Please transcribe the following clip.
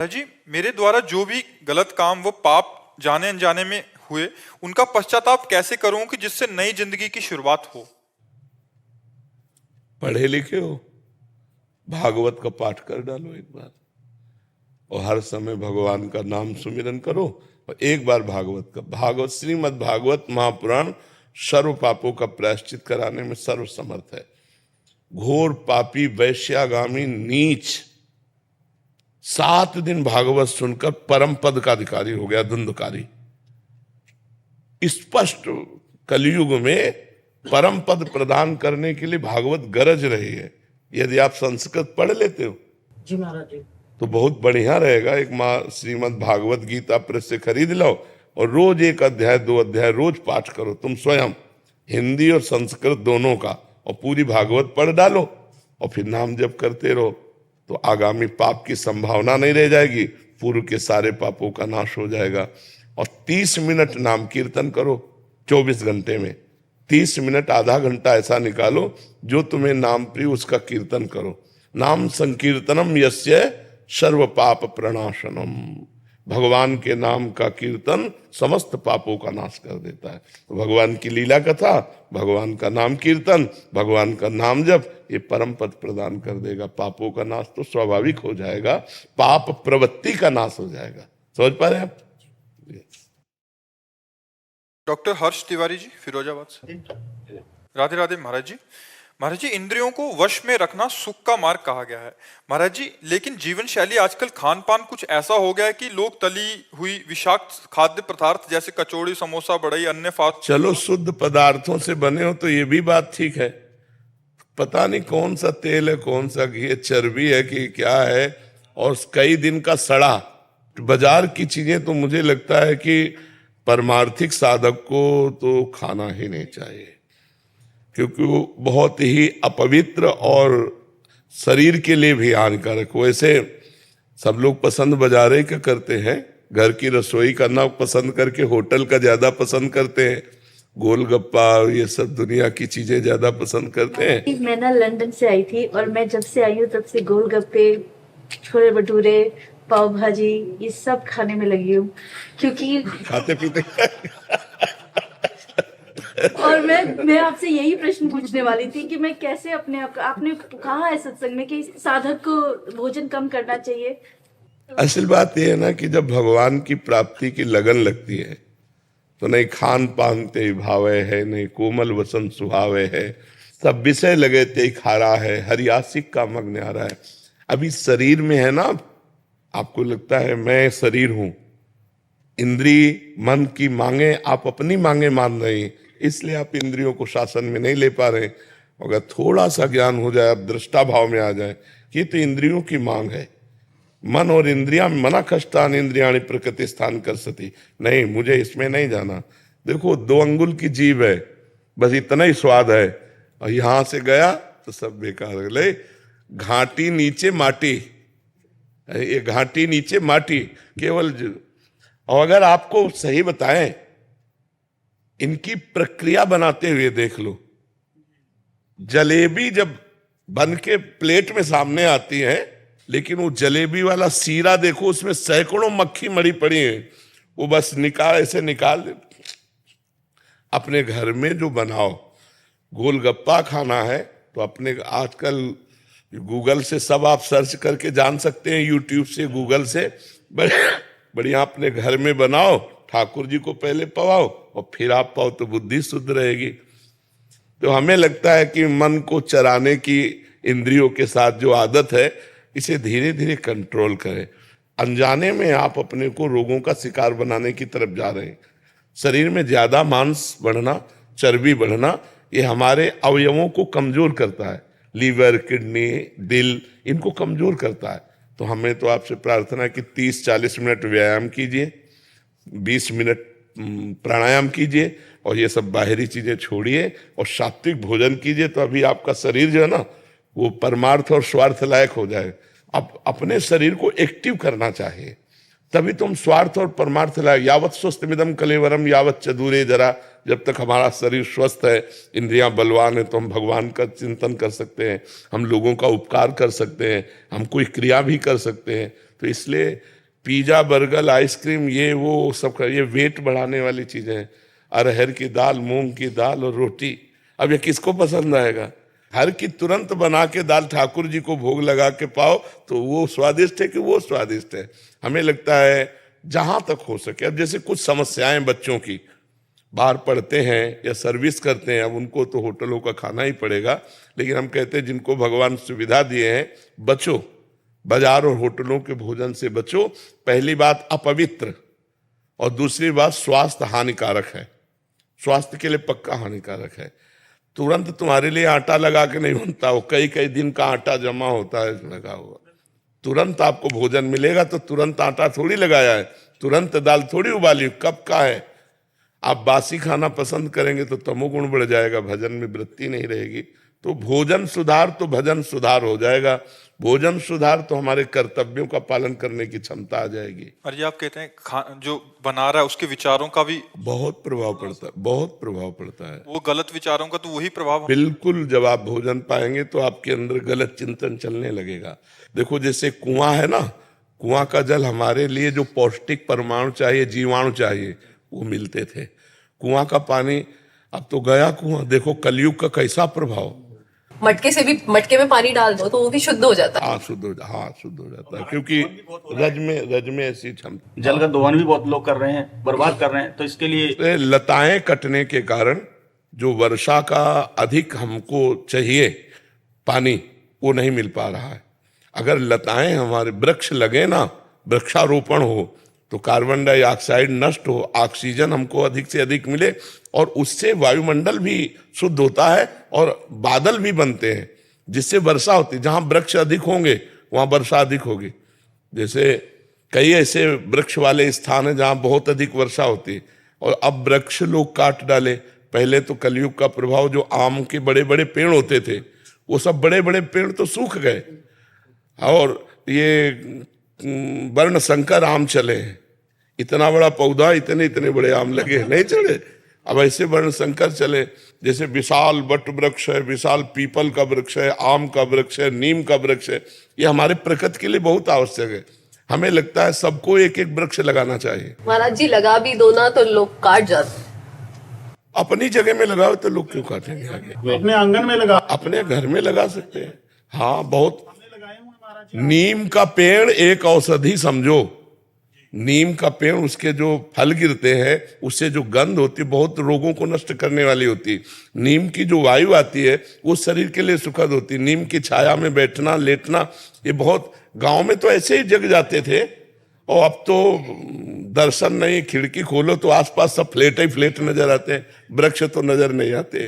जी, मेरे द्वारा जो भी गलत काम वो पाप जाने अनजाने में हुए, उनका पश्चाताप कैसे करूं कि जिससे नई जिंदगी की शुरुआत हो। पढ़े लिखे हो, भागवत का पाठ कर डालो एक बार, और हर समय भगवान का नाम सुमिरन करो। और एक बार भागवत श्रीमद् भागवत महापुराण सर्व पापों का प्रायश्चित कराने में सर्व समर्थ है। घोर पापी वैश्यागामी नीच 7 दिन भागवत सुनकर परम पद का अधिकारी हो गया, धुंधकारी। स्पष्ट कलयुग में परम पद प्रदान करने के लिए भागवत गरज रही है। यदि आप संस्कृत पढ़ लेते हो जी महाराज जी, तो बहुत बढ़िया रहेगा। एक माँ श्रीमद् भागवत गीता प्रेस से खरीद लो और रोज 1 अध्याय 2 अध्याय रोज पाठ करो, तुम स्वयं, हिंदी और संस्कृत दोनों का, और पूरी भागवत पढ़ डालो और फिर नाम जप करते रहो, तो आगामी पाप की संभावना नहीं रह जाएगी, पूर्व के सारे पापों का नाश हो जाएगा। और 30 मिनट नाम कीर्तन करो 24 घंटे में, 30 मिनट आधा घंटा ऐसा निकालो जो तुम्हें नाम प्रिय, उसका कीर्तन करो। नाम संकीर्तनम यस्य सर्व पाप प्रणाशनम। भगवान के नाम का कीर्तन समस्त पापों का नाश कर देता है। तो भगवान की लीला कथा, भगवान का नाम कीर्तन, भगवान का नाम जप, ये परम पद प्रदान कर देगा। पापों का नाश तो स्वाभाविक हो जाएगा, पाप प्रवृत्ति का नाश हो जाएगा। समझ पा रहे हैं आप? डॉक्टर हर्ष तिवारी जी, फिरोजाबाद से। राधे राधे महाराज जी। महाराज जी, इंद्रियों को वश में रखना सुख का मार्ग कहा गया है महाराज जी, लेकिन जीवन शैली आजकल खान पान कुछ ऐसा हो गया है कि लोग तली हुई विषाक्त खाद्य पदार्थ जैसे कचौड़ी, समोसा, बढ़ई, अन्य फास्ट। चलो शुद्ध पदार्थों से बने हो तो ये भी बात ठीक है। पता नहीं कौन सा तेल है, कौन सा घी है, चर्बी है कि क्या है, और कई दिन का सड़ा। बाजार की चीजें तो मुझे लगता है कि परमार्थिक साधक को तो खाना ही नहीं चाहिए, क्योंकि वो बहुत ही अपवित्र और शरीर के लिए भी हानिकारक। वैसे सब लोग पसंद बाजारे का करते हैं, घर की रसोई करना पसंद करके होटल का ज्यादा पसंद करते हैं, गोलगप्पा ये सब दुनिया की चीजें ज्यादा पसंद करते हैं। मैं ना लंदन से आई थी और मैं जब से आई हूँ तब से गोलगप्पे, छोले भटूरे, पाव भाजी, ये सब खाने में लगी हूँ, क्योंकि खाते पीते और मैं आपसे यही प्रश्न पूछने वाली थी कि मैं कैसे अपने आप, आपने कहा है सत्संग में कि साधक को भोजन कम करना चाहिए। असल बात यह है ना कि जब भगवान की प्राप्ति की लगन लगती है तो नहीं खान पान ते भावे है, नहीं कोमल वसन सुहावे है, सब विषय लगे ते खारा है, हरियासिक का मग्न आ रहा है। अभी शरीर में है ना, आपको लगता है मैं शरीर हूं, इंद्री मन की मांगे आप अपनी मांगे मान रहे हैं, इसलिए आप इंद्रियों को शासन में नहीं ले पा रहे। अगर थोड़ा सा ज्ञान हो जाए, आप दृष्टा भाव में आ जाए कि तो इंद्रियों की मांग है, मन और इंद्रियां मना कष्टान इंद्रियाणी प्रकृति स्थान कर सती, नहीं मुझे इसमें नहीं जाना। देखो 2 अंगुल की जीभ है, बस इतना ही स्वाद है, और यहां से गया तो सब बेकार ले। घाटी नीचे माटी, ये घाटी नीचे माटी केवल। और अगर आपको सही बताएं, इनकी प्रक्रिया बनाते हुए देख लो, जलेबी जब बन के प्लेट में सामने आती है, लेकिन वो जलेबी वाला सीरा देखो, उसमें सैकड़ों मक्खी मरी पड़ी है, वो बस ऐसे निकाल दे। अपने घर में जो बनाओ, गोलगप्पा खाना है तो अपने, आजकल गूगल से सब आप सर्च करके जान सकते हैं, यूट्यूब से, गूगल से, बढ़िया अपने घर में बनाओ, ठाकुर जी को पहले पवाओ और फिर आप पाओ, तो बुद्धि शुद्ध रहेगी। तो हमें लगता है कि मन को चराने की इंद्रियों के साथ जो आदत है, इसे धीरे धीरे कंट्रोल करें। अनजाने में आप अपने को रोगों का शिकार बनाने की तरफ जा रहे हैं। शरीर में ज्यादा मांस बढ़ना, चर्बी बढ़ना, ये हमारे अवयवों को कमजोर करता है, लीवर, किडनी, दिल, इनको कमजोर करता है। तो हमें तो आपसे प्रार्थना है कि 30-40 मिनट व्यायाम कीजिए, 20 मिनट प्राणायाम कीजिए, और ये सब बाहरी चीजें छोड़िए और सात्विक भोजन कीजिए, तो अभी आपका शरीर जो है ना, वो परमार्थ और स्वार्थ लायक हो जाए। अब अपने शरीर को एक्टिव करना चाहिए, तभी तुम स्वार्थ और परमार्थ लायक। यावत स्वस्थमिदम कलेवरम यावत चदूरे जरा, जब तक हमारा शरीर स्वस्थ है, इंद्रियां बलवान है, तो हम भगवान का चिंतन कर सकते हैं, हम लोगों का उपकार कर सकते हैं, हम कोई क्रिया भी कर सकते हैं। तो इसलिए पिज्जा, बर्गर, आइसक्रीम, ये वो सब ये वेट बढ़ाने वाली चीजें हैं। अरहर की दाल, मूंग की दाल और रोटी, अब ये किसको पसंद आएगा? हर की तुरंत बना के दाल ठाकुर जी को भोग लगा के पाओ तो वो स्वादिष्ट है कि वो स्वादिष्ट है? हमें लगता है जहां तक हो सके, अब जैसे कुछ समस्याएं बच्चों की, बाहर पढ़ते हैं या सर्विस करते हैं, अब उनको तो होटलों का खाना ही पड़ेगा, लेकिन हम कहते हैं जिनको भगवान सुविधा दिए हैं बचो, बाजार और होटलों के भोजन से बचो। पहली बात अपवित्र, और दूसरी बात स्वास्थ्य हानिकारक है, स्वास्थ्य के लिए पक्का हानिकारक है। तुरंत तुम्हारे लिए आटा लगा के नहीं बनता, वो कई कई दिन का आटा जमा होता है लगा हुआ। तुरंत आपको भोजन मिलेगा तो तुरंत आटा थोड़ी लगाया है, तुरंत दाल थोड़ी उबाली, कब का है। आप बासी खाना पसंद करेंगे तो तमोगुण बढ़ जाएगा, भजन में वृत्ति नहीं रहेगी। तो भोजन सुधार तो भजन सुधार हो जाएगा, भोजन सुधार तो हमारे कर्तव्यों का पालन करने की क्षमता आ जाएगी। और ये आप कहते हैं जो बना रहा है उसके विचारों का भी बहुत प्रभाव पड़ता है, बहुत प्रभाव पड़ता है। वो गलत विचारों का तो वही प्रभाव। बिल्कुल, जब आप भोजन पाएंगे तो आपके अंदर गलत चिंतन चलने लगेगा। देखो जैसे कुआं है ना, कुआं का जल हमारे लिए जो पौष्टिक परमाणु चाहिए, जीवाणु चाहिए, वो मिलते थे। कुआं का पानी अब तो गया कुआं। देखो कलयुग का कैसा प्रभाव। मटके से भी, मटके में पानी डाल दो तो वो भी शुद्ध हो जाता है। हाँ शुद्ध हो जाता है, क्योंकि रज में ऐसी क्षमता। जल का दोहन भी बहुत लोग कर रहे हैं, बर्बाद कर रहे हैं, तो इसके लिए लताएं कटने के कारण जो वर्षा का अधिक हमको चाहिए पानी, वो नहीं मिल पा रहा है। अगर लताएं हमारे वृक्ष लगे ना, वृक्षारोपण हो, तो कार्बन डाइऑक्साइड नष्ट हो, ऑक्सीजन हमको अधिक से अधिक मिले, और उससे वायुमंडल भी शुद्ध होता है और बादल भी बनते हैं, जिससे वर्षा होती है। जहां वृक्ष अधिक होंगे वहां वर्षा अधिक होगी। जैसे कई ऐसे वृक्ष वाले स्थान हैं जहां बहुत अधिक वर्षा होती है, और अब वृक्ष लोग काट डाले। पहले तो कलयुग का प्रभाव, जो आम के बड़े बड़े पेड़ होते थे, वो सब बड़े बड़े पेड़ तो सूख गए, और ये वर्ण संकर आम चले हैं। इतना बड़ा पौधा, इतने इतने बड़े आम लगे, नहीं चले। अब ऐसे वर्ण संकर चले, जैसे विशाल वट वृक्ष है, विशाल पीपल का वृक्ष है, आम का वृक्ष है, नीम का वृक्ष है। ये हमारे प्रकृति के लिए बहुत आवश्यक है। हमें लगता है सबको एक एक वृक्ष लगाना चाहिए। महाराज जी लगा भी दो ना तो लोग काट जाते हैं। अपनी जगह में लगाओ तो लोग क्यों काटेंगे आगे? अपने आंगन में लगा, अपने घर में लगा सकते हैं। हाँ, बहुत। नीम का पेड़ एक औषधि समझो। नीम का पेड़, उसके जो फल गिरते हैं उससे जो गंध होती है बहुत रोगों को नष्ट करने वाली होती है। नीम की जो वायु आती है वो शरीर के लिए सुखद होती है। नीम की छाया में बैठना, लेटना, ये बहुत, गांव में तो ऐसे ही जग जाते थे, और अब तो दर्शन नहीं, खिड़की खोलो तो आसपास सब फ्लैट ही फ्लैट नजर आते हैं, वृक्ष तो नजर नहीं आते।